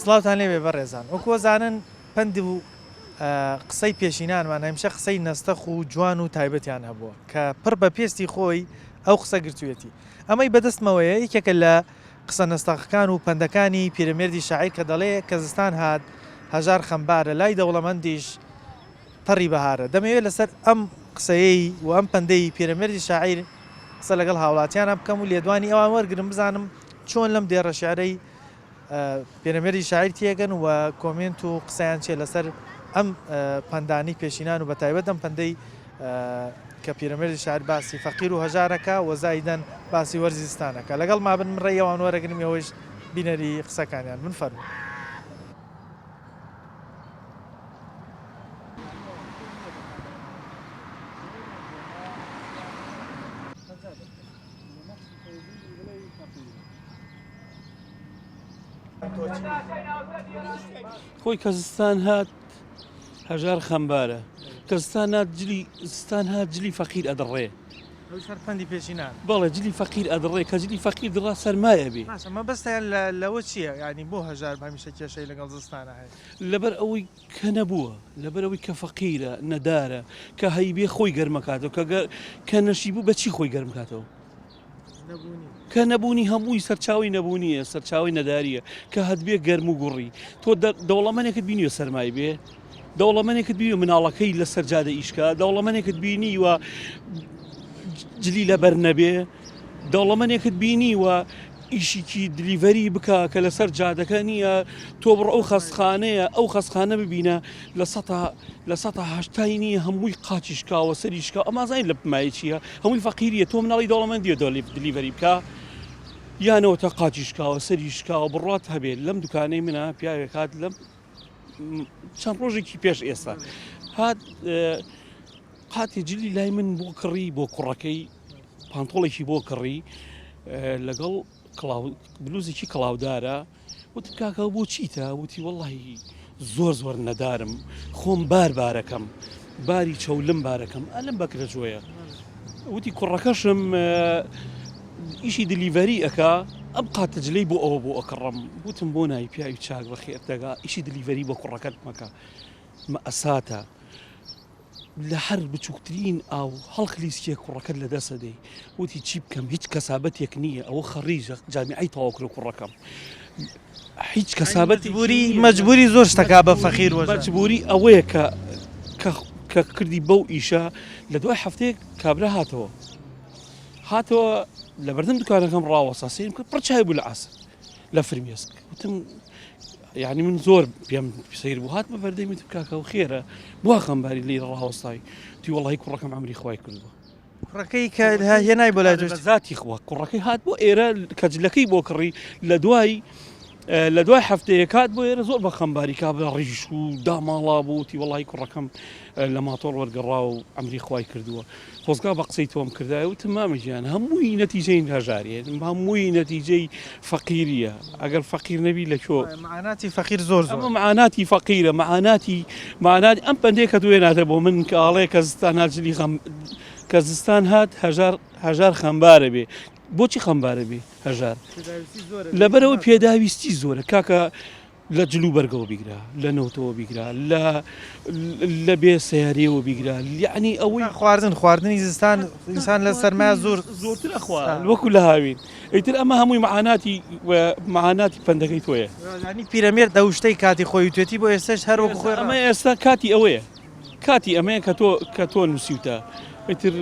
سڵاوتان لێبێ بەڕێزان وەکو زانن پند و قسەی پێشینانمان هەمیشە قسەی نەستەخ و جوان و تایبەتیان هەبووە کە پڕ بە پێستی خۆی ئەو قسە گرتوویەتی ئەمەی بەدەستمەوەیە یەکێکە لە قسە نەستەخەکان و پندەکانی پیرەمێردی شاعیر کە دەڵێ کە زستان هات هەژار خەمبارە لای دەوڵەمەندیش تەڕی بەهارە دەمەوێت لەسەر ئەم قسەیەی و ئەم پندەی پیرەمێردی شاعیر قسە لەگەڵ هاوڵاتیان بکەم و لێدوانی ئەوان وەرگرم بزانم چۆن لەم دێڕە شیعرەی پیرەمێردی شاعیر تێگەن و کۆمنت و قسەیان چێ لەسەر ئەم پندانی پێشینان و بەتایبەت ئەم پندەی کە پیرەمێردی شاعیر باسی فەقیر و هەژارەکە و زایدەن باسی وەرزی زستانەکە لەگەڵ مابن من ڕێیەوان وەرەگرم ئەوەش بینەری قسەکانیان من فەرموو. خۆی کە زستان هات هەژار خەمبارە کە زستان هات جلی فەقیر ئەدڕێ پندی پێشینان بەڵێ جلی فەقیر ئەدڕێ کە جلی فەقیر دڕا سەرمایە بێ ئەمە بەستیان لەوە چییە ینی بۆ هەژار هەمیشە کێشەی لەگەڵ زستانە هەیە لەبەر ئەوەی کە نەبووە لەبەر ئەوەی کە فەقیرە نەدارە کە هەیبێ خۆی گەرمەکاتەوە کە نەشی بوو بەچی خۆی گەرمکاتەوە کە نەبوونی هەمووی سەرچاوی نەبوونیە سەرچاوی نەداریە کە هەدبێ گەرم و گوڕی تۆ دەوڵەمەنێکت بینیوە سەرمای بێ دەوڵەمەنێکت بینی و مناڵەکەی لە سەرجادە ئیشکا دەوڵەمەنێکت بینی وە جلی لەبەر نەبێ دەوڵەمەنێکت بینی وە ئیشیکی دلیڤەری بکە کە لەسەر جادەکە نییە تۆ بڕ ئەو خەسخانەیە ئەو خەسخانە ببینە لە سەتا هەشتای نییە هەمووی قاچیشکاوە سەریشکا ئەمازای لە پمای چییە هەمووی فەقیریە تۆ مناڵی دەوڵەمەندیە دلیڤەری بکە یانەوە تا قاچیشکاوە سەریشکاوە بڕات هەبێت لەم دوکانەی منە پیاوێک هات لەم چەند ڕۆژێکی پێش ئێستا هات قاتی جلی لای من بۆ کڕی بۆ کوڕەکەی پانتۆڵێکی بۆ کڕی لەگەڵ بلوزێکی کڵاودارە وتی کاکە بۆ چیتە وتی وەڵڵی زۆر نەدارم خۆم بارەکەم باری چەولم بارەکەم ئەلم بەکرە جوۆیە وتی کوڕەکەشم ئیشی دلیڤەری ئەکا ئەم قاتە جلەی بۆ ئەوە بۆ ئەکڕم وتم بۆ ناوی پیاوی چاک بەخێر دەگا ئیشی دلیڤەری بۆ کوڕەکەت مەکە ئەساتە لە هەر بچووکترین ئاو هەڵخلیسکێ کوڕەکەت لە دەسە دەی وتی چی بکەم هیچ کەسابەتێک نییە ئەوە خەڕیژە جامیعەی تەواو کوڕەکەم هیچ کەسابەتی بوری مەجبوری زۆر شتەکا بە فەقیر وە مەجبوری ئەوەیە کە کردی بەو ئیشە لە دوای هەفتەیەک کابرا هاتەوە لە بەردەم دوکانەکەم ڕاوەسا سێم کرد پڕ چای بوو لە عەسر لە فرمێسک وتم یعنی من زۆر پێم سیر بوو هات بە بەردەمی وتم کاکە و خێرە بوا خەمباری لێ ڕاوەستای تی وەڵڵی کوڕەکەم عەمری خوای کردووە کوڕەکەی کە هێنای بۆ لای ذاتی خوا کوڕەکەی هات بۆ ئێرە کە جلەکەی بۆ کڕی لە دوای هەفتەیەک هات بۆ ئێرە زۆر بە خەمباری کا بە ڕیژ و داماڵا بوو تی وەڵڵی کوڕەکەم لە ماتۆڕ وەرگەڕا و عەمری خوای کردووە خۆزگا بە قسەی تۆم کردای وتم مامەگیان هەمووی نەتیجەی هەژاریە هەمووی نەتیجەی فەقیریە ئەگەر فەقیر نەبی لە کۆ معاناتی فەقیر زۆر معاناتی فەقیرە معاناتی ئەم پندەیە کە دوێ ناتە بۆ من کە ئاڵەیە کە زستان هات جلی کە زستان هات هەژار خەمبارە بێ بۆچی خەمبارە بێ هەژار لەبەرەوە پێداویستی زۆرە کاکە لە جلو بەرگەوە بیگرا لە نەوتەوە بیگرا لە بێ سیارەوە بیگرا یعنی ئەوەی خواردنی زستان ئینسان لە سەرمایە زۆرتر ئەخوارد وەکو لە هاوین ئیتر ئەمە هەمووی معاناتی پندەکەی تۆیە ینی پیرەمێرد ئەو شتەی کاتی خۆی توێتی بۆ ئێستش هەروە خۆی ئەمە ئێستا کاتی ئەوەیە کاتی ئەمەیە کە تۆ نووسیوتە ئیتر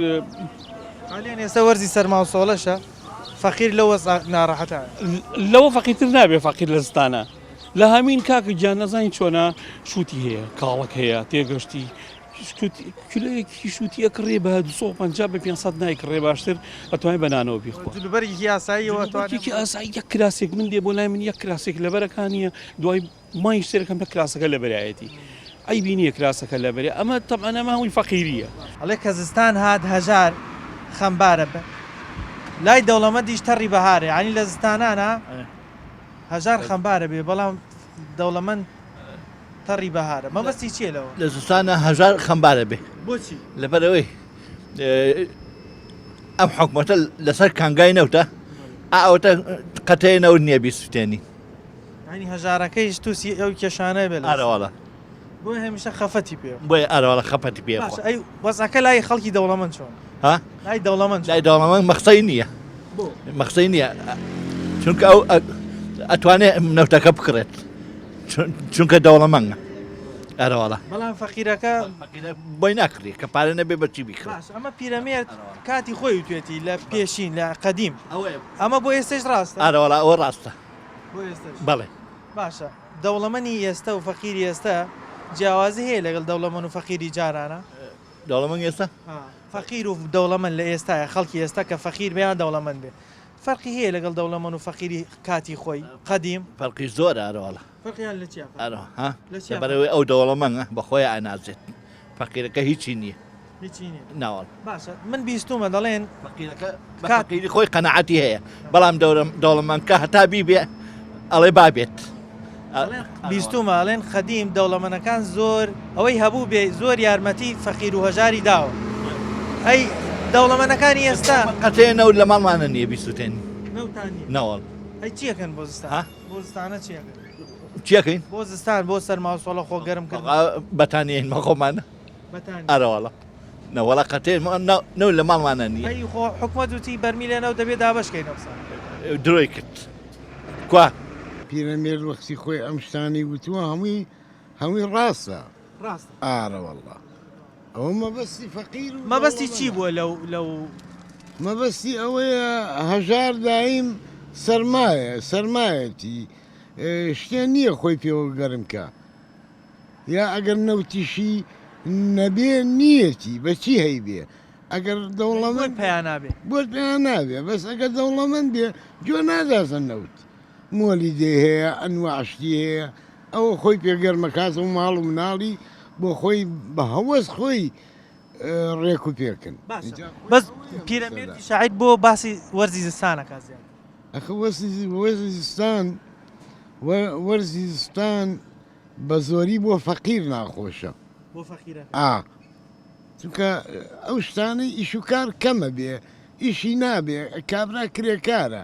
حالیان ئێستا وەرزی سەرما و سۆڵەشە فەقیر لەوە ناڕەحەتە لەوە فەقیرتر نابێ فەقیر لە زستانە لە هەمین کاکە گیان نەزانی چۆنە شووتی هەیە کاڵک هەیە تێگەشتی کلەیەکی شووتی ئەکڕێ بە 250 بە 500 نایکڕێ باشتر ئەتوانێت بەنانەوە بیخۆ بەرێکی ئاساییەوە توانێکی ئاسایی یەک کراسێک من دێ بۆ لای من یەک کراسێک لەبەرەکانیە دوای مای شتێکەکەم لە کراسەکە لەبەرایەتی ئەی بینیە کراسەکە لەبەرێ ئەمە تەبعەن ئەمە هەمووی فەقیریە ئەڵێ کە زستان هات هەژار خەمبارە بە لای دەوڵەمەندیش تەڕی بەهارێ ینی لە زستانانە هەژار خەمبارە بێ بەڵام دەوڵەمەند تەڕی بەهارە مەبەستی چیە لەوە لە زستانە هەژار خەمبارە بێ بۆچی لەبەرەوەی ئەم حکومەتە لەسەر کانگای نەوتە ئەوتە قەتەیە نەوت نییە بیسووتێنی ینی هەژارەکەیش تووسی ئەو کێشانە بێت ئارەوەڵە بۆ هەمیشە خەفەتی پێ بۆی ئارەوەڵە خەپەتی پێ باش ئەی وەزعەکە لای خەڵکی دەوڵەمەند چۆن ها لای دەوڵەمەند لای دەوڵەمەند مەخسەی نییە بۆ مەخسەی نییە چونکە ئەو ئەتوانێت نەوتەکە بکڕێت چونکە دەوڵەمەنگە ئارەوەڵە بەڵام فەقیرەکە بۆی ناکڕی کە پارە نەبێ بەچی بیکڕ باش ئەمە پیرەمێرد کاتی خۆی وتوێتی لە پێشین لە قەدیم ئەمە بۆ ئێستش ڕاستە ئارەوەڵە ئەوە ڕاستە بۆ ئێستش بەڵێ باشە دەوڵەمەنی ئێستا و فەقیری ئێستا جیاوازی هەیە لەگەڵ دەوڵەمەند و فەقیری جارانە دەوڵەمەنگ ئێستا فەقیر و دەوڵەمەند لە ئێستاە خەڵکی ئێستا کە فەقیر بیان دەوڵەمەند بێ فەرقی هەیە لەگەڵ دەوڵەمەند و فەقیری کاتی خۆی قەدیم فەرقی زۆر ئارەوەڵە فەرقیان لە چیا ئەرەوە ها لە چیا بەرەوەی ئەو دەوڵەمەنگە بەخۆی ئانازێت فەقیرەکە هیچی نییە هیچی نییە ناوەڵ باشە من بیستومە دەڵێن فەقیری خۆی قەنەعەتی هەیە بەڵام دەوڵەمەند کە هەتا بیبێ ئەڵێ بابێت بیستومە ئەڵێن قەدیم دەوڵەمەندەکان زۆر ئەوەی هەبوو بێ زۆر یارمەتی فەقیر و هەژاری داوە ئەی دەوڵەمەندەکانی ئێستا قەتێنە و لە ماڵمانە نییە بیستوتێن نەوتانی ناوەڵ ئەی چیەکەن بۆ زستان ها؟ بۆ زستانە چیەکەن چیەکەین بۆ زستان بۆ سەرماوسۆڵە خۆ گەرم کرد بەتانیین مەخۆمانە بەتانی ئەرەوەڵە نەوەڵە قەتێن نەو لە ماڵمانە نییە ئەی خۆ حکومەت وتی بەرمی لێنەوە دەبێت دابشکەین ئەوسان درۆی کرد کوا پیرەمێر وەختی خۆی ئەم شتانی وتووە هەمووی ڕاستە ڕاست ئارەوەڵڵا ئەوە مەبەستی فەقیر و مەبەستی چی بووە لەو مەبەستی ئەوەیە هەژار دایم سەرمایەتی شتێن نییە خۆی پێوە گەرمکە یا ئەگەر نەوتیشی نەبێ نیەتی بەچی هەی بێ ئەگەر دەوڵەمەند پەیانابێ بۆت پێیان نابێ بەس ئەگەر دەوڵەمەند بێ جۆ نادازە نەوت مۆلی دێ هەیە ئەنواشتی هەیە ئەوە خۆی پێگەرمەکات و ماڵ و مناڵی بۆ خۆی بە هەوەس خۆی ڕێک و پێکن بەس پیرەمێردی شاعید بۆ باسی وەرزی زستانەکە زیاد ئەخ وەرزی زستان بە زۆری بۆ فەقیر ناخۆشە بۆ فەقیرە چونکە ئەو شتانەی ئیش و کار کەمە بێ ئیشی نابێ کابرا کرێکارە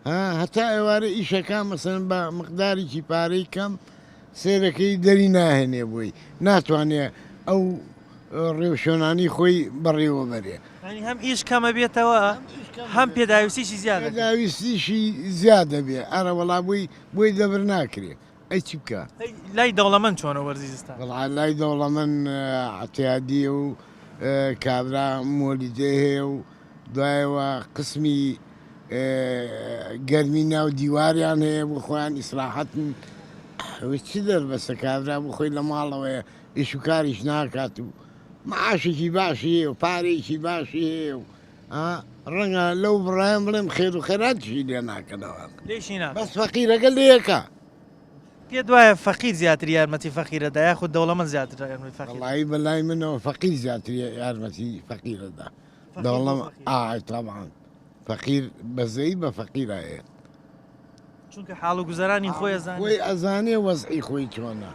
هەتا ئێوارە ئیشەکە مەسەن بە مقدارێکی پارەی کەم سێرەکەی دەری ناهێنێ بووی ناتوانێت ئەو ڕێوشۆنانی خۆی بەڕێوە بەرێ هەم ئیش کەمە بێتەوە هەم پێداویستیشی زیادە داویستیشی زیادە بێ ئەرە وەڵا بۆی دەبر ناکرێ ئەی چی بکە لای دەوڵەمەند چۆنە وەرزی زستان بەڵا لای دەوڵەمەند عتیادیە و کابرا مۆلیدێ هەیە و دوایەوە قسمی گەرمی ناو دیواریان هەیە بۆ خۆیان ئیسراحەتن چی دەربەسە کابرا بۆ خۆی لە ماڵەوەیە ئیش و کاریش ناکات و معاشێکی باشی هەیە و پارێکی باشی هەیە و ڕەنگە لەو بڕایان بڵێم خێر و خێراتشی لێ ناکەنەوە لێشی نا بەس فەقیرەکە لێەکە پێ دوایە فەقیر زیاتر یارمەتی فەقیرەدا یاخود دەوڵەمەند زیاتر یارمەتی فەقیر وڵی بەلای منەوە فەقیر زیاتر یارمەتی فەقیرەدا دەوڵەم طبعاً فەقیر بەزەی بە فەقیرە هەیە چونکە حاڵ و گوزەرانی خۆی ئەزانێت خۆی ئەزانێ وەزعی خۆی چۆنە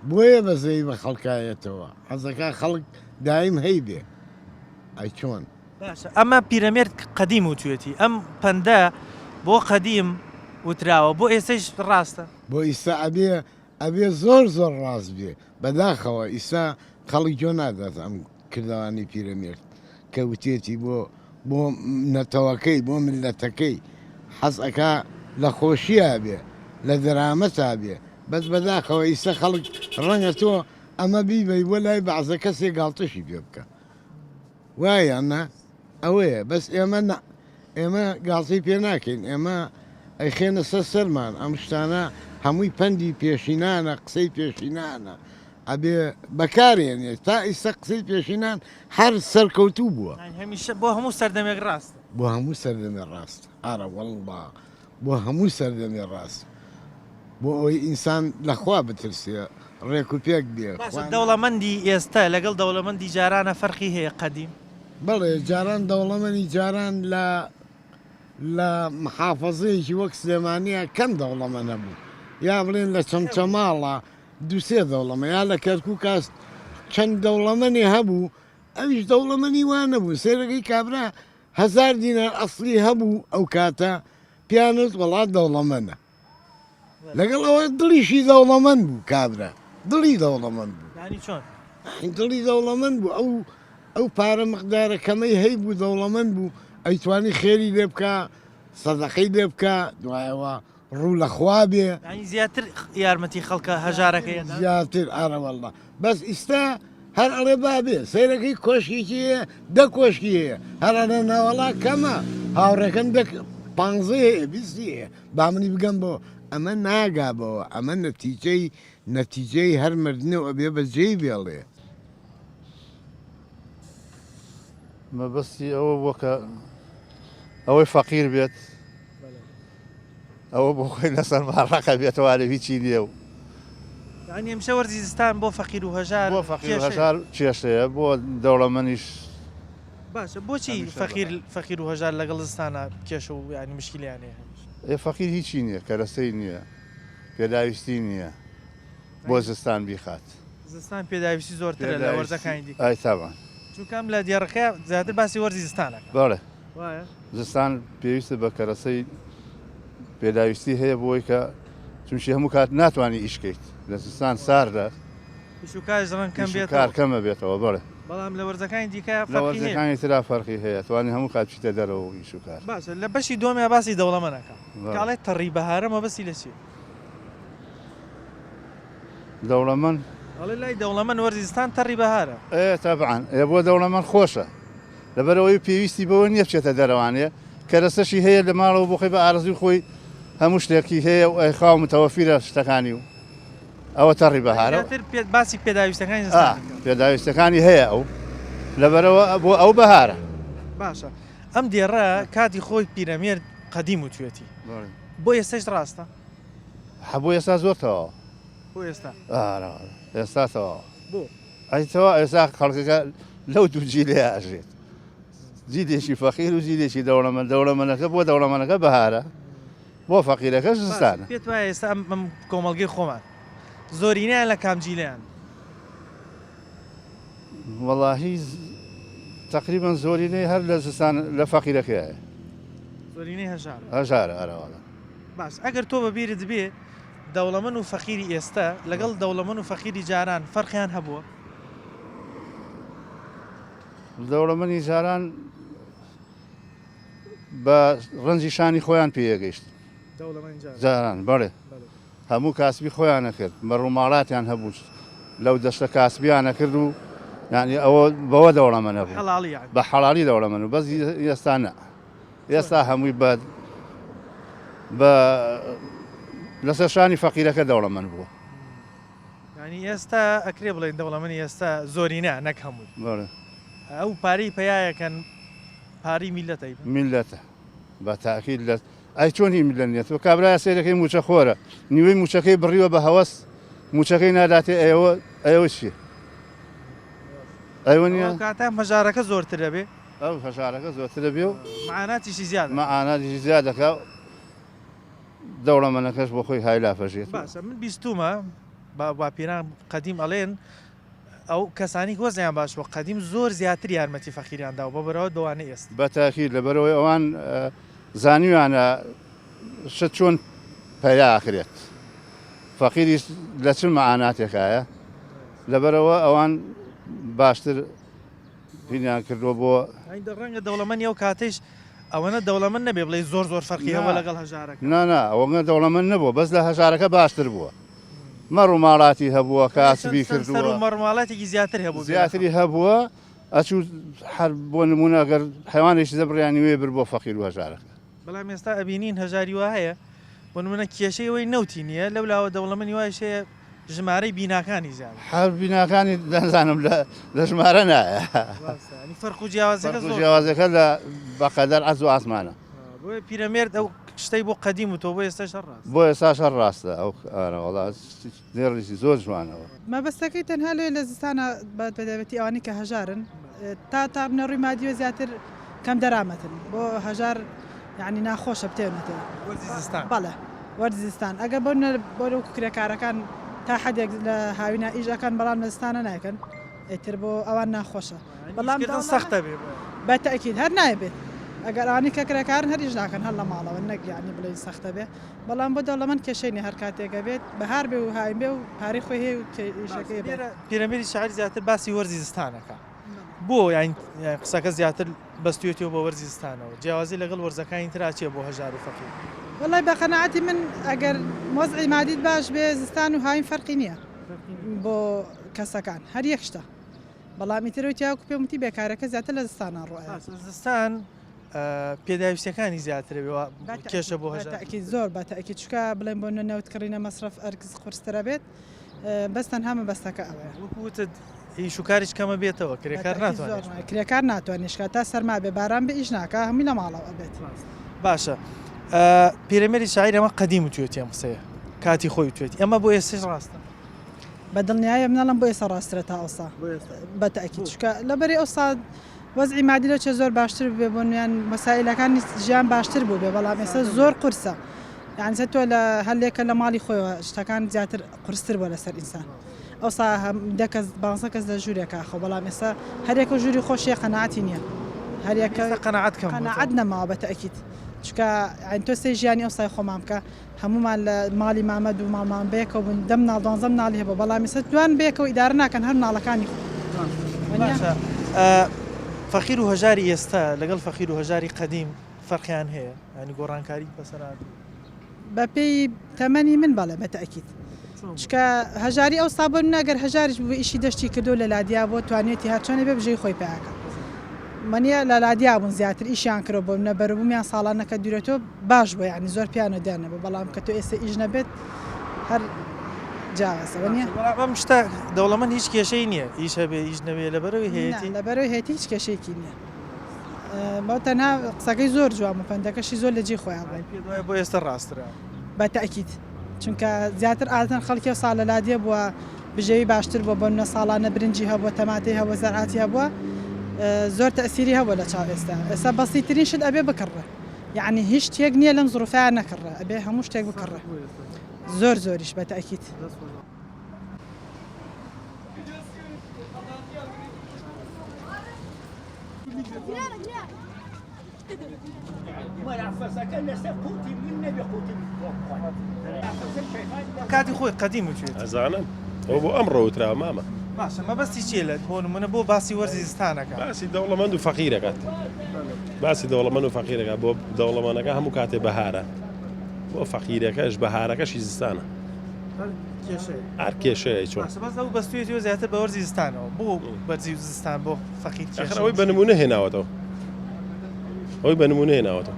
بۆیە بەزەی بە خەڵکایەتەوە حەزەکە خەڵک دایم هەی بێ ئەی چۆن باشە ئەمە پیرەمێرد قەدیم وتوێتی ئەم پەندە بۆ قەدیم وتراوە بۆ ئێستش ڕاستە بۆ ئیستا ئەبێ زۆر ڕاست بێ بەداخەوە ئیستا خەڵک جۆ نادات ئەم کردوانی پیرەمێرد کە وتێتی بۆ نەتەوەکەی بۆ ملەتەکەی حەزەکە لە خۆشیە بێ لە دەرامەتا بێ بەس بەداخەوە ئیستا خەڵک ڕەنگە تۆ ئەمە بیبەی بۆ لای بەعزە کەسێک گاڵتەشی پێ بکە وایە نە ئەوەیە بەس ئێمە گاڵتەی پێ ناکەین ئێمە ئەیخێنە سەرمان ئەم شتانە هەمووی پەندی پێشینانە قسەی پێشینانە ئەبێ بەکارێنێ تا ئیستا قسەی پێشینان هەر سەرکەوتوو بووە هەمیشە بۆ هەموو سەردەمێک ڕاست بۆ هەموو سەردەمێ ڕاست ئارە وەڵڵا بۆ هەموو سەردەمێ ڕاست بۆ ئەوەی ئینسان لەخوا بترسێ ڕێک و پێک بێ دەوڵەمەندی ئێستا لەگەڵ دەوڵەمەندی جارانە فەرقی هەیە قەدیم بەڵێ جاران دەوڵەمەنی جاران لە محافەزەیەکی وەک سلێمانیە کەم دەوڵەمەنە بوو یا بڵێن لە چەمچەماڵە دووسێ دەوڵەمە یا لە کەرکوو کاست چەند دەوڵەمەنی هەبوو ئەویش دەوڵەمەنی وانە بوو سێرەکەی کابرا 1000 دینار ئەسلی هەبوو ئەو کاتە پیانت وڵات دەوڵەمەنە لەگەڵ ئەوە دڵیشی دەوڵەمەند بوو کابرا دڵی دەوڵەمەند بوو ینی چۆن دڵی دەوڵەمەند بوو ئەو پارە مقدارە کەمەی هەی بوو دەوڵەمەند بوو ئەیتوانی خێری لێ بکە سەدەقەی لێ بکە دوایەوە ڕوو لەخوا بێ ینی زیاتر یارمەتی خەڵکە هەژارەکەی زیاتر ئارەوەڵڵا بەس ئیستا هەر ئەڵێ بابێ سەیرەکەی کۆشکێکی هەیە دە کۆشکی هەیە هەر ئەڵێ ناوەڵا کەمە هاوڕێکەکەم پانزە هەیە بیستی هەیە با منی بگەم بۆ ئەمە ناگابەوە ئەمە نەتیجەی هەر مردنەوە ئەبێ بەجێی بێڵێ مەبەستی ئەوە بووە کە ئەوەی فەقیر بێت ئەوە بۆ خۆی لەسەر ماڕەکە بێتەوە لە هیچی نییە و ینی ئەمشە وەرزی زستان بۆ فەقیر و هەژار بۆ فەقیر و هەژار کێشەیە بۆ دەوڵەمەندیش باشە بۆچی فەقیر و هەژار لەگەڵ زستانە کێشە و ینی مشکلیان هەیە فەقیر هیچی نییە کەرەسەی نییە پێداویستی نییە بۆ زستان بیخات زستان پێداویستی زۆرترە لە وەرزەکانی دیکە ئای تاوان چونکەم لە دیێڕەکە زیاتر باسی وەرزی زستانەکە بەڵێ وایە زستان پێویستە بە کەرەسەی پێداویستی هەیە بۆی کە چونشی هەموو کات ناتوانانی ئیشکەیت لە زستان ساردە پیشوکاش ڕەن کەم بێت کار کەمە بێتەوە بڵێ بەڵام لە وەرزەکانی دیکە لە وەرزەکانی ترا فەرقی هەیە توانی هەموو کات بچیتە دەرەوە ئیش و کار باشە لە بەشی دۆمیا باسی دەوڵەمەنەکە کاڵێت تەڕی بەهارە مەبەستی لە چی دەوڵەمەند ئەڵێ لای دەوڵەمەند وەرزی زستان تەڕی بەهارە تابعاان بۆ دەوڵەمەند خۆشە لەبەرەوەی پێویستی بەوە نییە بچێتە دەرەوانەیە کەرەسەشی هەیە لە ماڵەوە بۆ خۆی بە ئارزوی خۆی هەموو شتێکی هەیە و ئەیخاو متەوەفیرە شتەکانی و ئەوە تەڕی بەهارە باسی پێداویستەکانی پێداویستەکانی هەیە ئەو لەبەرەوە بۆ ئەو بەهارە باشە ئەم دێڕە کاتی خۆی پیرەمێر قەدیم و توێتی بۆ ئێستش ڕاستە هەبوو ئێستا زۆرتەوە بۆ ئێستا ئێستاتەوە بۆ ئەیتەوە ئێستا خەڵکەکە لەو دوو جیلێ ئاژێت جیلێکی فەقیر و جیلێکی دەوڵەمەندەکە بۆ دەوڵەمەندەکە بەهارە بۆ فەقیرەکەش زستانە پێت وایە ئێستا ئەم کۆمەڵگەی خۆمان زۆرینیان لە کامجیلیان وەڵاهی تقریبان زۆرینەی هەر لە زستان لە فەقیرەکەیە زۆرینەی هەژار هەژارە ئەرەوەڵە باش ئەگەر تۆ بەبیرت بێ دەوڵەمەند و فەقیری ئێستا لەگەڵ دەوڵەمەند و فەقیری جاران فەرقیان هەبووە دەوڵەمەندی جاران بە ڕەنجی شانی خۆیان پێگەیشت جاران بەڵێ هەموو کاسبی خۆیانە کرد بە ڕووماڵاتیان هەبوو لەو دەشتە کاسبیانە کرد و یعنی ئەوە بەوە دەوڵەمەندە بوو بە حەڵالی دەوڵەمەند و بەس ئێستا نە ئێستا هەمووی بە لەسەر شانی فەقیرەکە دەوڵەمەند بووە ینی ئێستا ئەکرێ بڵێن دەوڵەمەندی ئێستا زۆرینە نەک هەمووی بەڵێ ئەو پارەی پەیایەکەن پاری میلەتەی میلەتە بە تاکید لە ئای چۆنی میلەت نیێت و کابرای سێرەکەی موچە خۆرە نیوەی موچەکەی بڕیوە بە هەوەس موچەکەی ناداتێ ئەوە چیە ئەوە نیە کاتە مەژارەکە زۆرتر دەبێ ئەو هەژارەکە زۆرترە بێ و معاناتیشی زیاد مەعاناتی زیادەکە دەوڵەمەندەکەش بۆ خۆی های لافەژێت باشە من بیستومە با پیران قەدیم ئەڵێن ئەو کەسانی وەزیان باشوە قەدیم زۆر زیاتر یارمەتی فەقیریاندا و بەبەرەوە دەوانەی ئێست بە تاکید لەبەرەوەی ئەوان زانیویانە شت چۆن پەیا ئاخرێت فەقیری لە چ مەعاناتێکایە لەبەرەوە ئەوان باشتر پینیان کردووە بۆ ڕەنگە دەوڵەمەندی ئەو کاتەیش ئەوەنە دەوڵەمەند نەبێ بڵێ زۆر فەرقیەوە لەگەڵ هەژارەکە نا ئەوە دەوڵەمەند نەبووە بەس لە هەژارەکە باشتر بووە مەڕ و ماڵاتی هەبووە کاسبی کردووە مەڕماڵاتێکی زیاتر هەبوو زیاتری هەبووە ئەچوو هەر بۆ نمونە ئەگەر حیوانێکی دەبڕیانی وێ بر بۆ فەقیر و هەژارەکە بەڵام ئێستا ئەبینین هەژاری وا هەیە بۆ نمونە کێشەی ئەوەی نەوتی نییە لەولاوە دەوڵەمەندی وایش هەیە ژمارەی بیناکانی زیاد هەر بیناکانی دەنزانم لە ژمارە نایە فەرق و جیاوازەکە لە بەقەدەر ئەز و ئاسمانە بۆیە پیرەمێرد ئەو شتەی بۆ قەدیم و تۆ بۆ ئێستا شەڕ ڕاست بۆ ئێستا شەڕ ڕاستە ئەو وڵا دێڕیسی زۆر جوانەوە مەبەستەکەی تەنها لێ لە زستانە بەدەبێتی ئەوانی کە هەژارن تا بنەڕووی مادیوە زیاتر کەم دەرامەتن بۆ هەژار یعنی ناخۆشە بتێنێتەوە بەڵێ وەرزی زستان ئەگە بۆ لەو کوکرێکارەکان تا حدێک لە هاوینە ئیژەکان بەڵام لە زستانە نایکەن ئیتر بۆ ئەوان ناخۆشە بەڵام سەختە بێ بەتەکید هەر نایبێت ئەگەرانی کە کرێکارن هەریش ناکەن هەر لە ماڵەوە نەک یعنی بڵێ سەختە بێ بەڵام بۆ دەوڵەمەند کێشەی هەر کاتێکە بێت بەهار بێ و هایم بێ و پارەی خۆی هەیە و ئیشەکەی بێ. پیرەمێری شاعری زیاتر باسی وەرزی زستانەکە بۆ یان قسەکە زیاتر بەستوێتەوە بە وەرزی زستانەوە جیاوازی لەگەڵ وەرزەکانی تراچێ بۆ هەژار و فەقیر. وڵی بە قەنەعەتی من ئەگەر مۆزعی مادیت باش بێ زستان و هایم فەرقی نییە بۆ کەسەکان هەر یەک شتە بەڵام ئیترەوەی تیاکو پێم وتی بێکارەکە زیاتر لە زستانان ڕۆیە. زستان پێداویستەکانی زیاترەوە کێشە بۆ هەژارکی زۆر بەتەکی چکە بڵێن بۆ نەوتکڕینە مەسرف ئەرکز قورسترە بێت بەستەن هەمە بەستەکە ئەوەیە وەکوتت ئیش و کاریش کەمە بێتەوە کرێکار ناتوانێت کرێکار ناتوانێت تا سەرما بێ باران بە ئیش ناکە هەمووی لە ماڵەوە بێت. باشە پیرەمێری شاعیر ئەمە قەدیم وتوێتی ئەم قسەیە کاتی خۆی توێتی ئەمە بۆ ئێستش ڕاستە بە دڵنیایە منەڵم بۆ ئێستا ڕاسترە تا ئەوسا بەتەکی چکە لەبەری ئەوسا وەزعی مادی لە چێ زۆر باشتر بێ بۆ نوێن مەسائلەکانی ژیان باشتر بوو بێ بەڵام ئێستا زۆر قورسە یعنی تۆ لە هەلێکە لە ماڵی خۆیەوە شتەکان زیاتر قورستر بۆ لەسەر ئینسان ئەوسا دەکەس بانسە کەس لە ژوورێکە خۆ بەڵام ئێستا هەرێکە ژووری خۆشیە قەنەعەتی نییە هەرێکە قەنەعەت نەماوە بەتەکیت چکە تۆ سێ ژیانی ئەوسای خۆمان بکە هەمومان لە ماڵی مامەد و ماڵمان بێکەوە بوون دەم ناڵ دۆنزەم ناڵی هەبە بەڵام ئێستا دوان بێکەوە ئیدارە ناکەن هەر ناڵەکانی فەقیر و هەژاری ئێستا لەگەڵ فەقیر و هەژاری قەدیم فەرقیان هەیە ینی گۆڕانکاری بەسەرات بە پێی تەمەنی من بەڵێ بەتەکیت چکە هەژاری ئەو سابن ناگەر هەژاریش بوو ئیشی دەشتی کردو لە لادیا بۆ توانێتی هەرچۆنێ بێ بژەی خۆی پێیاکە منە لە لادیا بوون زیاتر ئیشیان کرۆ بۆ منە بەرەبوومیان ساڵانەکە دوورێتەوە باش بۆ یعنی زۆر پیانە دیانەبە بەڵام کە تۆ ئێستا ئیش نەبێت هەر جاوازەوە نییە بەم شتە دەوڵەمەند هیچ کێشەی نییە ئیش هەبێ هیچ نەبێ لەبەرەوەی هەیەی لەبەرەوەی هێتی هیچ کێشەیەکی نییە بۆ تەنها قسەکەی زۆر جوان پەندەکەشی زۆر لە جێ خۆیان بۆ ئێستا ڕاسترا بەتەکیت چونکە زیاتر ئاتەن خەڵکی ساڵ لە لادیە بووە بژێوی باشتر بۆ بۆ ساڵانە برنجی هەبووە تەماتی هەبووە زەرعاتی هەبووە زۆر تەسیری هەبووە لە چاو ئێستا ئێستا بەسیترین شت ئەبێ بکڕە یعنی هیچ شتێک نییە لەم زروفیان نەکڕە ئەبێ هەموو شتێک بکڕە زۆر زۆریش بەتەکیت کاتی خۆی قەدیم وتوێت ئەزانم ئەو بۆ ئەمڕۆ وترا مامە باشە مەبەستی چێ لە بۆ نمونە بۆ باسی وەرزی زستانەکە باسی دەوڵەمەند و فەقیرەکەات باسی دەوڵەمەند و فەقیرەکە بۆ دەوڵەمەندەکە هەموو کاتێ بەهارە بۆ فەقیرەکەش بەهارەکەشی زستانە هەر کێشەیە چۆن بەستوێتەوە زیاتر بە وەرزی زستانەوە بۆ بەرزی زستان بۆ فەقیر ئەوەی بە نمونە هێناوەتەوە ئەوەی بە نمونە هێناوەتەوە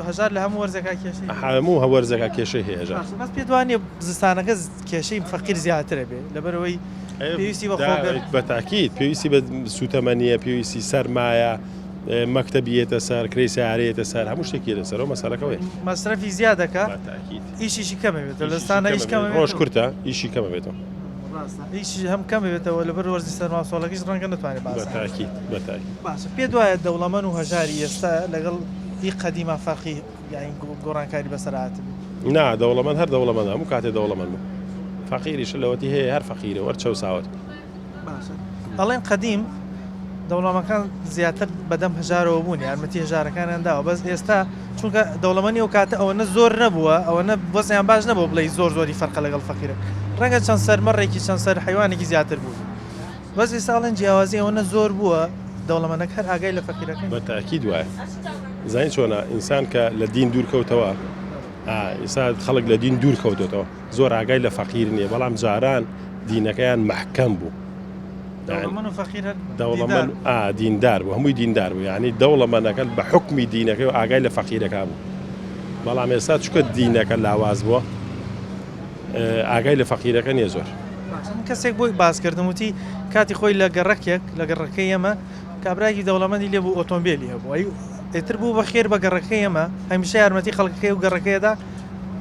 هەژار لە هەموو وەرزەکە کێشەی هەموو هەوەرزەکە کێشەی هەیە هەژار بەس پێ دوانێ زستانەکە کێشەی فەقیر زیاترە بێ لەبەرەوەی پێویستی بە خۆگەر بە تاکید پێویستی بە سوتەمەنیە پێویستی سەرمایە مەکتەبیەتە سەر کرێی سیارەیەتە سەر هەموو شتێکی لەسەرەوە مەسەلەکەوەی مەسرەفی زیادەکە ئیشیشی کەمەوێتەوە لە ستانە ئیش کەمە ڕۆژ کورتە ئیشی کەمە بێتەوە ئیشی هەم کەمەوێتەوە لەبەر وەرزی سەرماسۆڵەکەیش ڕەنگە نتوانێت باس بەتاکید باشە پێ دوایە دەوڵەمەند و هەژاری ئێستا لەگەڵ ئی قەدیمە فەرقی یانی گۆڕانکاری بەسەرات نا دەوڵەمەند هەر دەوڵەمەند هەموو کاتێ دەوڵەمەند فەقیریش لەوەتی هەیە هەر فەقیرە وەرچەو ساوت ئەڵێن قەدیم دەوڵەمەکان زیاتر بەدەم هەژارەوە بوون یارمەتی هەژارەکانیان داوە بەس ئێستا چونکە دەوڵەمەندی و کاتە ئەوەنە زۆر نەبووە ئەوەنە وەزیان باش نەبوو بڵێ زۆر زۆری فەرقە لەگەڵ فەقیرە ڕەنگە چەند سەرمەڕێکی چەند سەر حیوانێکی زیاتر بوو بەس ئێستا ئەڵێن جیاوازی ئەوەنە زۆر بووە دەوڵەمەندەکە هەر ئاگای لە فەقیرەکە بەتاکید وایە زانین چۆنە ئینسان کە لە دین دوورکەوتەوە ئێستا خەڵک لە دین دوور کەوتێتەوە زۆر ئاگای لە فەقیر نییە بەڵام جاران دینەکەیان محکەم بوو دەوڵەمەند دیندار بوو هەمووی دیندار بوو یعنی دەوڵەمەندەکە بە حکمی دینەکەی و ئاگای لە فەقیرەکە بوو بەڵام ئێستا چکە دینەکە لاواز بووە ئاگای لە فەقیرەکە نییە زۆر کەسێک بۆی باسکردم وتی کاتی خۆی لە گەڕەکێک لە گەڕەکەی ئەمە کابراایکی دەوڵەمەندی لێ بوو ئۆتۆمبیلی هەبوو ئێتر بوو بە خێر بە گەڕەکەی ئەمە هەمیشە یارمەتی خەڵکەکەی و گەڕەکەیدا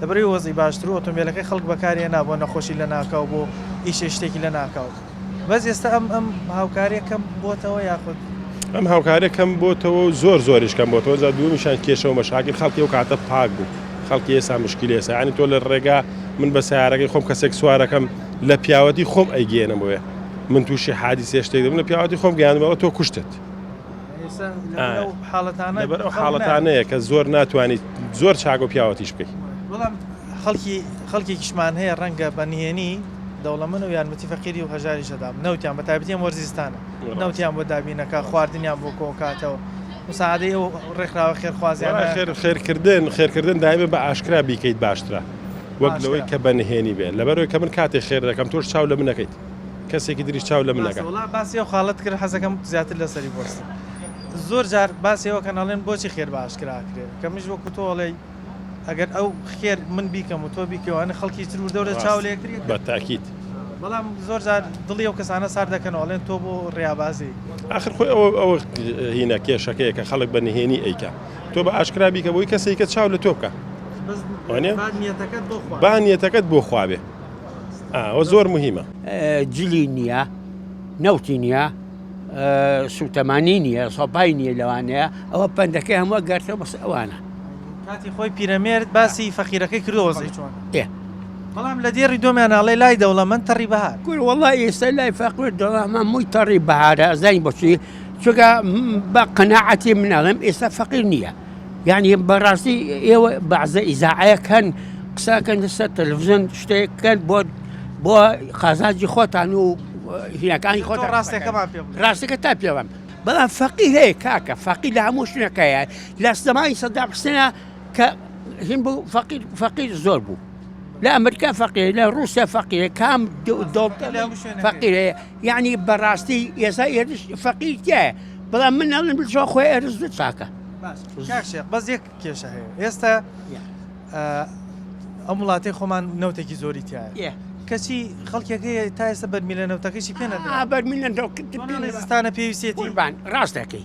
لەبەری وەزی باشتر و ئۆتۆمبیلەکەی خەڵک بەکارێ نابووە نەخۆشی لە ناکاو بۆ ئیش شتێکی لە ناکاوت بەس ئێستا ئەم هاوکاریەکەم بۆتەوە یاخود ئەم هاوکارێکم بۆتەوە زۆر زۆریش کەم بۆتەوە زە دووەمیشان کێشەوە مەشاکل خەڵکی و کاتە پاک بوو خەڵکی ئێستا مشکلی ئێستا ینی تۆ لە ڕێگا من بە سیارەکەی خۆم کەسێک سوارەکەم لە پیاوەتی خۆم ئەیگێنم بۆیە من تووشی حادیسێ شتێک من لە پیاوەتی خۆم گەیاندمەوە تۆ کوشتت حاڵەتانە لەبەر ئەو حاڵەتانەیە کە زۆر ناتوانیت زۆر چاک و پیاوەتیش بکەیت. بەڵام خەڵکێکیشمان هەیە ڕەنگە بە نهێنی دەوڵەمەند و یارمەتی فەقیری و هەژاری شەدام نەوتیان بە تایبەتیان وەرزستانە نەوتیان بۆ دابینەکە خواردنیان بۆ کۆکاتەوە مساعدەی ئەو ڕێکخراوە خێرخوازیانە خێرکردن دایمە بە ئاشکرا بیکەیت باشترە وەک لەوەی کە بە نهێنی بێت لەبەرەوەی کە من کاتێک خێر دەکەم تۆش چاو لە من نەکەیت کەسێکی دریش چاو لە من نەکە. باسی ئەو خاڵەت کرد حەزەکەم زیاتر لەسەری بۆستم زۆر جار باسیەوە کەناڵێن بۆچی خێر بە ئاشکراکرێت کە منیش وەکو تۆڵێ ئەگەر ئەو خێر من بیکەم و تۆ بیکەوانە خەڵکی تر دەورە چاو لێکتری بە تاکید. بەڵام زۆر جار دڵی ئەو کەسانە سار دەکەنەوەڵێن تۆ بۆ ڕێابازی آخر خۆی ئەوە هینە کێشەکەیە کە خەڵک بە نهێنی ئەیکە تۆ بە ئاشکرا بیکە بۆی کەسێکە چاو لە تۆ بکە با نیەتەکەت بۆ خوابێ ئەوە زۆر مهمە. جلی نییە نەوتی نییە سوتەمانی نییە سۆپای نییە لەوانەیە ئەوە پندەکەی هەموو گەرتەوە بەس ئەوانە کاتی خۆی پیرەمێرد باسی فەقیرەکەی کردۆزی چۆن بەڵام لە دێڕی دۆمیانناڵێ لای دەوڵەمەند تەڕی بەهار وڵی ئێستا لای فەقیر دەڵامان مووی تەڕی بەهارە ئەزانی بۆچی چونکە بە قەناعەتی مناڵم ئێستا فەقیر نییە یعنی بەڕاستی ئێوە بەعزە ئیزاعەکەن قساکەن لەسەر تەلەڤیزیۆن شتێکەکەن بۆ قازانجی خۆتان و هینەکانی خۆتان ڕاستەکە تا پێوەم بەڵام فەقیر هەیە کاکە فەقیر لە هەموو شتێکەیە لە سەمای سەدام حوسێنە کە هین بوو فەقیر زۆر بوو لە ئەمریکا فەقیر لە رووسیا فەقیرە کام فەقیرەیە یعنی بەڕاستی ئێستا ئێرش فەقیر تایە بەڵام من ناڵم بچۆ خۆی ئەرز دوو چاکە بەس یەک کێشە هەیە ئێستا ئەم وڵاتی خۆمان نەوتێکی زۆری تایە کەچی خەڵکێکەیە تا ئێستا بەرمیلە نەوتەکەیشی پێ بەرمیلە نەوتەکەستانە پێویستێتی ڕاستەکەی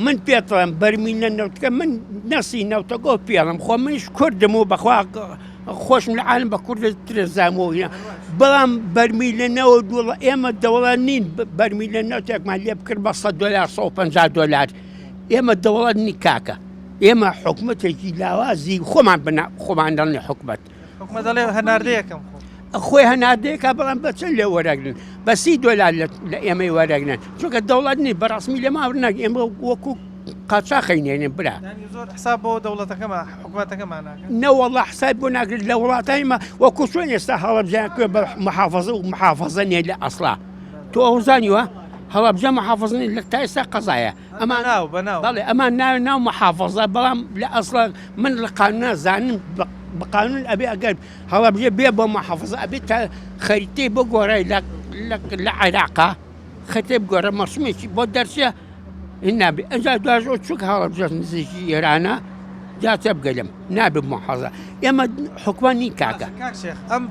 من پێڵم بەرمیلە نەوتەکە من نەسی نەوتەگۆ پێڵم خۆ منیش کوردم و بەخوا خۆشم لە عالم بە کورد ترێزامەوە بەڵام بەرمیلەنەوە دووڵە ئێمە دەوڵات نین بەرمیلە نەوتێکمان لێ بکرد بە $100 $150 ئێمە دەوڵات نی کاکە ئێمە حکومەتێکی لاوازی خۆمان دەڵێ حکومەت دەڵێ هەناردەیەکەم خۆی هەناردەیەکە بەڵام بەچەند لێ وەرەگرن بە $30 لە ئێمەی وەرەگرن چونکە دەوڵات نی بەڕاستمی لێ ماوە ناک ئێمە وەکو قاچاقینێنێن برا حساب بۆ دەوڵەتەکەمە حکومەتەکەمان نەوەڵڵا حساب بۆ ناگرێت لە وڵاتایمە وەکو چۆن ئێستا هەڵەبجیان کرد بە محافەزە و محافەزە نێ لە ئەسڵا تۆ ئەو زانیوە هەڵەبجە محافەزە لە تا ئێستا قەزایە بەڵێ ئەمان ناو محافەزە بەڵام لە ئەسڵا من لە قانونا زانم بە قانون ئەبێ ئەگەر هەڵەبجە بێ بۆ محافەزە ئەبێ تا خەریتەی بۆ گۆڕای لە عێراقا خەتێ بگۆڕە مەرسومێکی بۆ دەرچە نابێ ئەجا دوژۆ چووک هەڵەبجە نزیکی ئێرانە جاتە بگەلم نابێ محافەزە ئێمە حکومت نین کاکە ئەم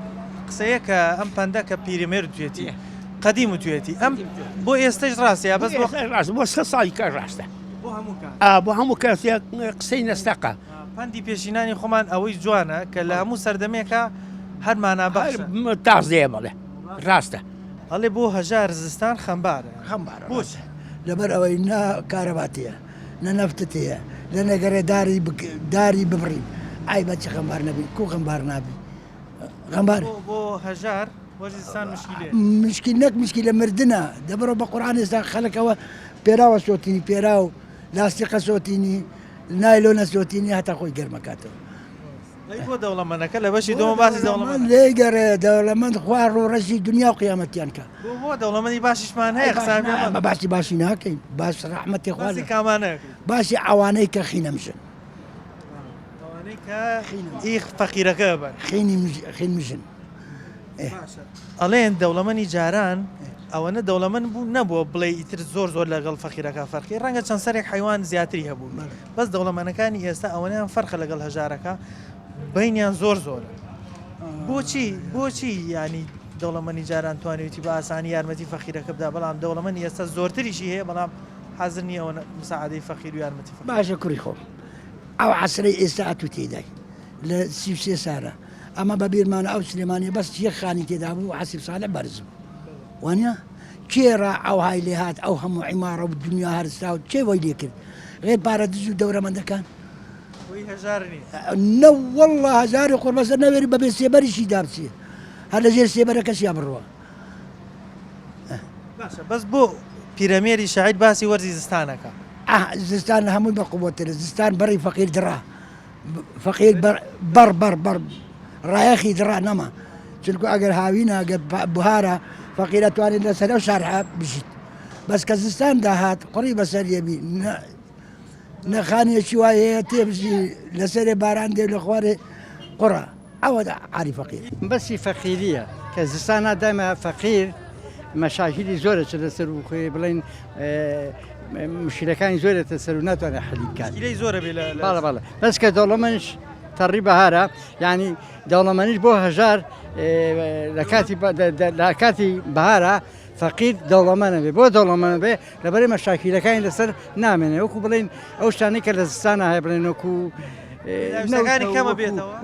قسەیە کە ئەم پەندە کە پیرەمێرد توێتی قەدیم و توێتی ئەم بۆ ئێستش ڕاستە بەس بۆ 3 ساڵی کە ڕاستە بۆ هەموو کەسێک قسەی نەستەقە پەندی پێشینانی خۆمان ئەوەی جوانە کە لە هەموو سەردەمێکە هەرمانابەخشە تازەیە بڵێ ڕاستە هەڵێ بۆ هەژار زستان خەمبارە بۆچ لەبەر ئەوەی نا کارەباتەیە نە نەفتەیە لە نەگەڕێ داری ببڕین ئای بەچی خەمبار نەبی کو خەمبار نابی خەمبار بۆ هەژار وەرزستان مشکل نەک مشکل لە مردنە دەبڕۆ بە قورئان ئێستا خەڵکەوە پێراوە سۆتینی پێرا و لاستیقە سۆتینی نایلۆنە سۆتینی هەتا خۆی گەرمەکاتەوە بۆ دەوڵەمەندەکە لە بەشی دۆمە باسی دەوڵەمەند لێگەڕێ دەوڵەمەند خوار ڕۆ ڕەشی دنیا و قیامەتیان کە بۆ دەوڵەمەندی باشیشمان هەیە بە باسی ناکەین باش ڕەحمەتی خوازی کامانە باسی ئەوانەی کە خینەمژن ئیخ فەقیرەکە بە خین مژن ئەڵێن دەوڵەمەندی جاران ئەوەنە دەوڵەمەند بوو نەبووە بڵێ ئیتر زۆر لەگەڵ فەقیرەکە فەرقی ڕەنگە چەند سەرێک حیوان زیاتری هەبوو بەس دەوڵەمەندەکانی ئێستا ئەوەنیان فەرقە لەگەڵ هەژارەکە بینیان زۆرە بۆچی ینی دەوڵەمەندی جاران توانێتی بە ئاسانی یارمەتی فەقیرەکە بدا بەڵام دەوڵەمەندی ئێستا زۆرتریشی هەیە بەڵام حەزر نییە ئەوە مساعدەی فەقیر و یارمەتی باشە کوڕی خۆم ئەو عەسرەی ئێستا ئەتو تێدای لە 33 سارە ئەمە بە بیرمانە ئەو سلێمانی بەس یەک خانی تێدا بوو حەسیب ساڵە بەرز بوو وانە کێرا ئەو های لێ هات ئەو هەموو عیمارە و دنیا هەرستا و چێ وەی لێ کرد غێر پارە دز و دەورەمەندەکان نەوەڵڵا هەزاری قوربەسەر نەوێری بەبێ سێبەریشی دابچێ هەر لە ژێر سێبەرە کەسیا بڕوە بەس بۆ پیرەمێری شاعید باسی وەرزی زستانەکە زستان همون بقوة زستان بري فقير درا فقير بر رايخي درا نما تلقوا أجر هاوينا أجر بهارة فقيرة تواني لسنة وشارحة بجد بس كزستان دهات قريبة سريبي نخاني شوية تمشي لسنة باران دي الأخوار قرى عود عاري فقير بس فقيرية كزستان دائما فقير مشاكل زورة تسر بلين مشكلة كان زورة تسر وناتو حليب كان مشكلة زورة بلا بس كدولة منش تربة هارا يعني دولة منش بو هجار لكاتي بهارا فقير دولة منه بو دولة منه لبري مشاكل كان لسر نامنه وكو بلين أوشتاني كالزستانة هاي بلين وكو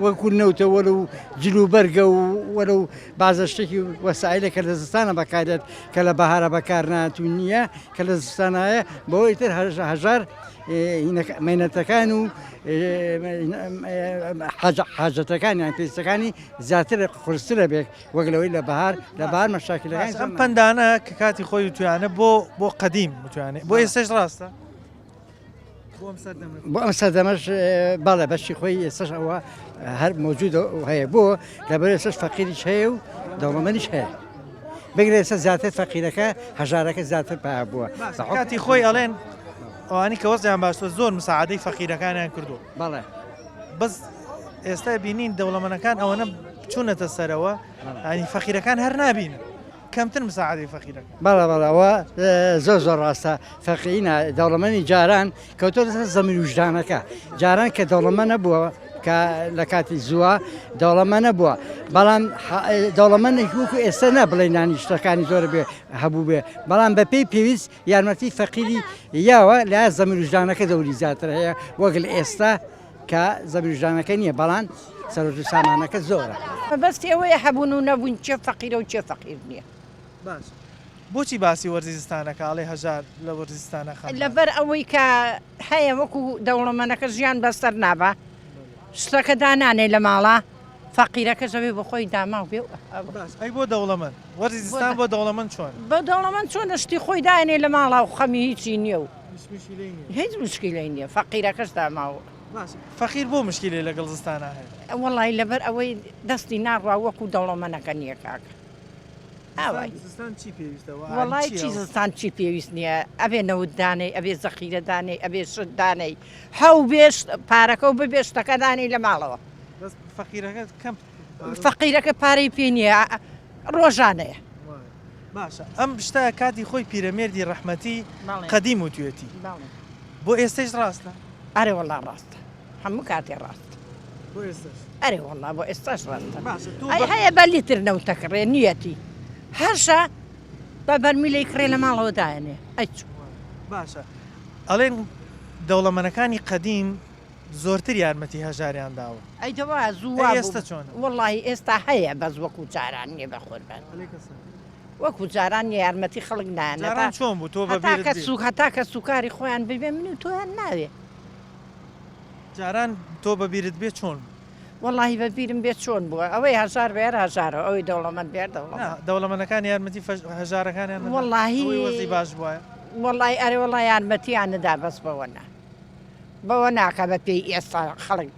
وكو نوتة ولو جلو برقة ولو بعض الشيء وسائل كالزستانة بكارت كلا بهارة بكارنا تونية كالزستانة بو يتر هجار مينتكانو حاجتكان يعني بيستكاني زاتر خرسلة بك وقلوا إلا بهار مشاكل يعني أم بندانا كاتي خوي تويانه بو قديم تويانه بو يستج راسته بو مسدمش بالا باش خوي يستج هو هر موجود وهي بو لبري يستج فقيرش هي دولة منش هي بقدر يستج زاتر فقيرك هجارك زاتر بابو كاتي خوي ألين وأنا كوزع عم باشتو زور مساعدة فقيرة كان يعني كردو. بالله. بس استبينين دولة من كان أو أنا شو نتسروا يعني فقيرة كان هرنابين. كم تن مساعدة فقيرة؟ بالله و زور راستا فقيرنا دولة من جاران كوتو زميل وجدانك جاران كدولة من أبوه كلكاتي زوا دولة من أبوه بلان دولة من يشوفوا السنة بليناني اشتكاني زور به حبوبه بلان ببي بيس يعني فقيري ياوا لا زميل وجدانك دولي زاتر هي وقل استا كزميل وجدانك نية بلان سرور سامانك زورة بس هو يحبون نبون شيء فقير وشيء فقير نية باش بوشي باسي ورزستانك عليه هجار لورزستانك لبر أويكا هيا وكو دولة منك زيان بستر نابا شتك داناني لمالا فقيرك زبي بخوي داما وبيو باش أي بو دولة من ورزستان بو دولة من شون بو دولة من شون اشتي خوي داني لمالا وخمي هيتي نيو مش مشكلة هيت مشكلة نيو فقيرك داما باش فقير بو مشكلة لقلزستان هاي والله لبر أوي دستي نار وكو دولة منك نية كاك زستان چی پێویستە والله چی زستان چی پێویست نییە ئەبێ نەوت دانەی ئەبێ زەخیرە دانەی ئەبێ شت دانەی هەو بێش پارەکە و ببێ شتەکە دانی لە ماڵەوە فەقیرەکە پارەی پێ نییە ڕۆژانەیە باشە ئەم شتە کاتی خۆی پیرەمێردی ڕەحمەتی قەدیم وتوێتی بۆ ئێستش ڕاستە ئەرێ وەڵا ڕاستە هەموو کاتێ ڕاستە بۆ ئێستش ئەرێ وەڵا بۆ ئێستاش ڕاستە ئەی هەیە بە لیتر نەوتەکڕێ نیەتی هەرشە بە بەرمیلەی کرێ لە ماڵەوە دایەنێ ئەیچ باشە ئەڵێن دەوڵەمەنەکانی قەدیم زۆرتر یارمەتی هەژاریان داوە ئەی دەوا زووا ئێستا چۆن وەڵی ئێستا هەیە بەس وەکو جاران نیە بە خۆربان وەکو جاران یارمەتی خەڵک نایەن چۆن بوو تۆ بەبیرت سوک هەتا کە سوکاری خۆیان ببێ من و تۆیان ناوێ جاران تۆ بەبیرت بێت چۆن والله بەبیرم بێت چۆن بووە ئەوەی هەژار بێر هەژارە ئەوەی دەوڵەمەند بێر دەوڵەمەنەکان یارمەتی هەژارەکانیان واللهی وەزی باش بووە والله ئەرێ وڵی یارمەتیان نەدا بەس بەوە ناکە بە پێی ئێستا خەڵک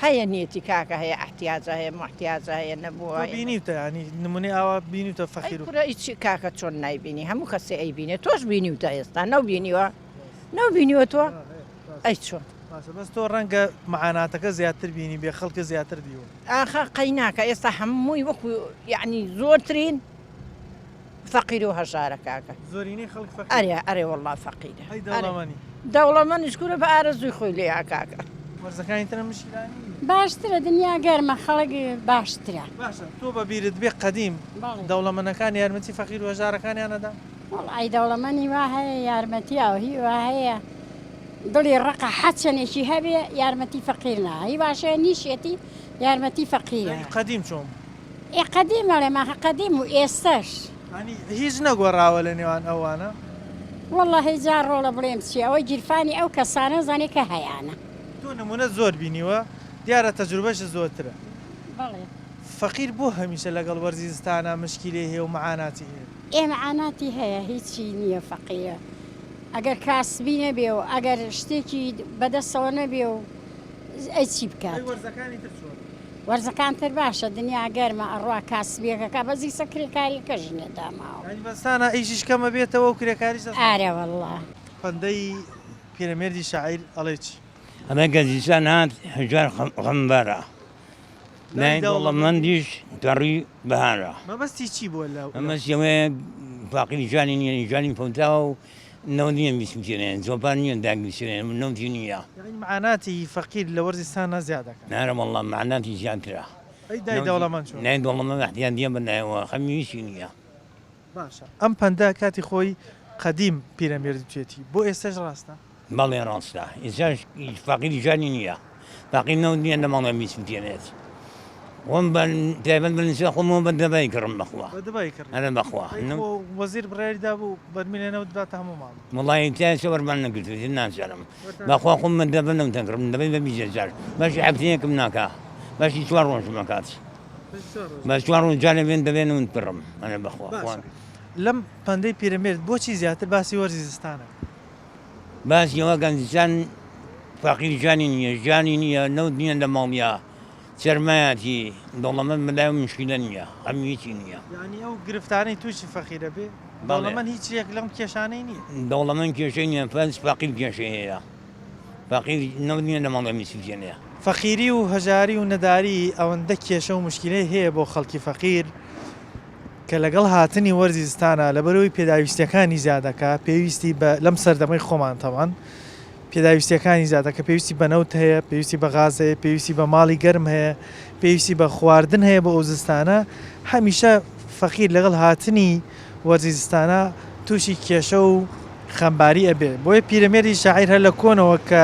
هەیە نیەتی کاکە هەیە احتیاجە هەیە محتیاجە هەیە نەبووە بینیتە ینی نمونەی ئاوا بینیتە فەقیر و هیچ کاکە چۆن نایبینی هەموو کەسێ ئەیبینێ تۆش بینیوتە ئێستا نەبینیوە تۆ ئەی چۆن بەس تۆ ڕەنگە معاناتەکە زیاتر بینی بێ خەڵکە زیاتر دیوە ئاخا قەیناکە ئێستا هەمووی وەکو یعنی زۆرترین فەقیر و هەژارە کاکە زۆرینەی خەڵک ئەرێ وەڵا فەقیرە دەوڵەمەنی دەوڵەمەندیش کوورە بە ئارەزووی خۆی لێ کاکە وەرزەکانی ترە مشکلانی باشترە دنیا گەرمە خەڵک باشترە باشە تۆ بەبیرت بێ قەدیم دەوڵەمەنەکان یارمەتی فەقیر و هەژارەکانیانەدا وەڵی دەوڵەمەنی وا هەیە یارمەتی ئاوهی وا هەیە دڵی ڕقە حەچەنێکی هەبێ یارمەتی فەقیر ناهی باشە نیشێتی یارمەتی فەقیرە قەدیم چۆن قەدیمەڵێ ماخە قەدیم و ئێستش هیچ نەگۆڕاوە لە نێوان ئەوانە والله هیجار ڕۆڵە بڵێم چی ئەوەی گیرفانی ئەو کەسانە زانێ کە هەیەە تۆ نمونە زۆر بینیوە دیارە تەجروبەش زۆرترە بەڵێ فەقیر بۆ هەمیشە لەگەڵ وەرزیستانە مشکلێ هەیە و معاناتی هەیە ئێمە عاناتی هەیە هیچی نییە فەقیرە ئەگەر کاسبی نەبێ و ئەگەر شتێکی بەدەستەوە نەبێ و ئەی چی بکات وەرزەکان تر باشە دنیا گەرمە ئەڕوا کاسبیەکەکە بەزی سەکرێکاری کەژنێ داماوە بەستانە ئیشیش کەمە بێتەوە و کرێکاری ئارە وەڵڵا پەندەی پیرەمێردی شاعیر ئەڵێ چی ئەمە گەزیسان هات هەژار خەمبەرە لای دەوڵەمەندیش گەڕی بەهارە مەبەستی چی بووە لەو ئەمەسیەوەی فاقیری ژانی نیە ژانی فەوتاوە و نەوە نییە بیسمتێنێن زۆپان نییە داگویسێنێن من نەوتی نییە معناتی فەقیر لە وەرزستانە زیادەکە نارە وەڵڵام معناتی زیاترە دای دەوڵەمەند چۆن نای دەوڵەمەند احتیان دیە بەنایەوە خەمیویستی نییە باشە ئەم پەندە کاتی خۆی قەدیم پیرەمێرد بچێتی بۆ ئێستاش ڕاستە بەڵێ ڕاستە ئێستاش فاقیری ژانی نییە فاقیر نەوت نییە لەماڵە بیسمتێنێت وم تایبەت بنسە خۆمەوە بە دەبای کڕم بەخوا ئەە بەخوا وەزیر بڕێریدا بوو بەرمێنەوە داتە هەموو ماڵ وڵی تا سەوەرمان نەگرتوێت نازانم بەخوا خۆم من دەبنم تەکڕم دەبێت بە بیجار باشی هەفتەیەکم ناکا باشی چوار ڕۆژم نکات بە چوار ڕۆژ جارە بێن دەبێن من پڕم ئەە بەخوا لەم پەندەی پیرەمێرد بۆچی زیاتر باسی وەرزی زستانە باسیەوە گەنجستان فاقیری ژانی نییە ژانی نییە نەوت نییە لە ماڵیا سەرمایەتی دەوڵەمەند مەلای مشکلە نییە هەموویی نییە ینی ئەو گرفتانەی تووشی فەقیرە بێ دەوڵەمەند هیچ یەک لەم کێشانەی نییە دەوڵەمەند کێشەی نییە فەنس فاقیر کێشەی هەیە فاقیر نەوت نییە لە ماڵە میسوجێنەیە فەقیری و هەژاری و نەداری ئەوەندە کێشە و مشکلەی هەیە بۆ خەڵکی فەقیر کە لەگەڵ هاتنی وەرزی زستانە لەبەرەوەی پێداویستیەکانی زیادەکە پێویستی بە لەم سەردەمەی خۆمان تەوان پێداویستیەکانی زیادەکە پێویستی بە نەوت هەیە پێویستی بە غاز هەیە پێویستی بە ماڵی گەرم هەیە پێویستی بە خواردن هەیە بە ئەو زستانە هەمیشە فەقیر لەگەڵ هاتنی وەرزی زستانە تووشی کێشە و خەمباری ئەبێ بۆیە پیرەمێردی شاعیر هەر لە کۆنەوە کە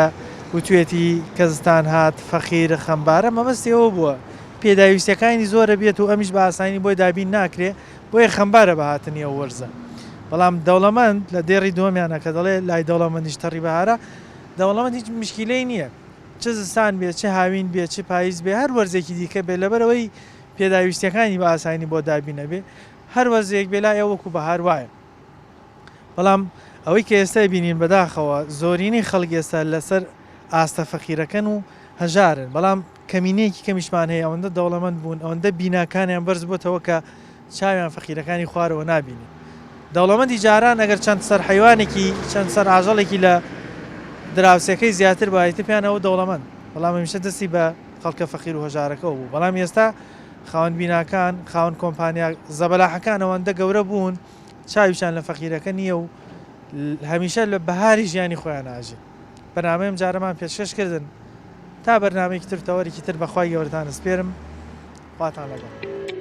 وتوێتی کە زستان هات فەقیرە خەمبارە مەبەستیەوە بووە پێداویستەکانی زۆرە بێت و ئەمیش بە ئاسانی بۆی دابین ناکرێ بۆیە خەمبارە بە هاتنی ئەو وەرزە بەڵام دەوڵەمەند لە دێڕی دووەمیانە کە دەڵێ لای دەوڵەمەندیش تەڕی بەهارە دەوڵەمەند هیچ مشکلەی نییە چه زستان بێت چه هاوین بێت چه پاییز بێ هەر وەرزێکی دیکە بێت لەبەرەوەی پێداویستەکانی بە ئاسانی بۆ دابینە بێ هەر وەرزێک بێ لای ئەوەکو بەهار وایە بەڵام ئەوەی کە ئێستا بینین بەداخەوە زۆرینەی خەڵک ئێستا لەسەر ئاستە فەقیرەکەن و هەژارن بەڵام کەمینەیەکی کەمیشمان هەیە ئەوەندە دەوڵەمەند بوون ئەوەندە بیناکانیان بەرز بۆتەوە کە چاویان فەقیرەکانی خوارەوە نابینی دەوڵەمەندی جاران ئەگەر چەند سەر حیوانێکی چەند سەر ئاژەڵێکی لە دراوسەکەی زیاتر بایەتە پیانەوە دەوڵەمەند بەڵام هەمیشە دەستی بە خەڵکە فەقیر و هەژارەکە بوو بەڵام ئێستا خاوەن بیناکان خاوەن کۆمپانیا زەبەلاحەکان ئەوەندە گەورە بوون چاویشان لە فەقیرەکە نییە و هەمیشە لە بەهاری ژیانی خۆیان ئاژێ بەنامەیەم جارەمان پێشکەشکردن تا بەرنامەیەکی تر تەوەرێکی تر بەخوای گەورەتان سپێرم خواتان لەگەڵ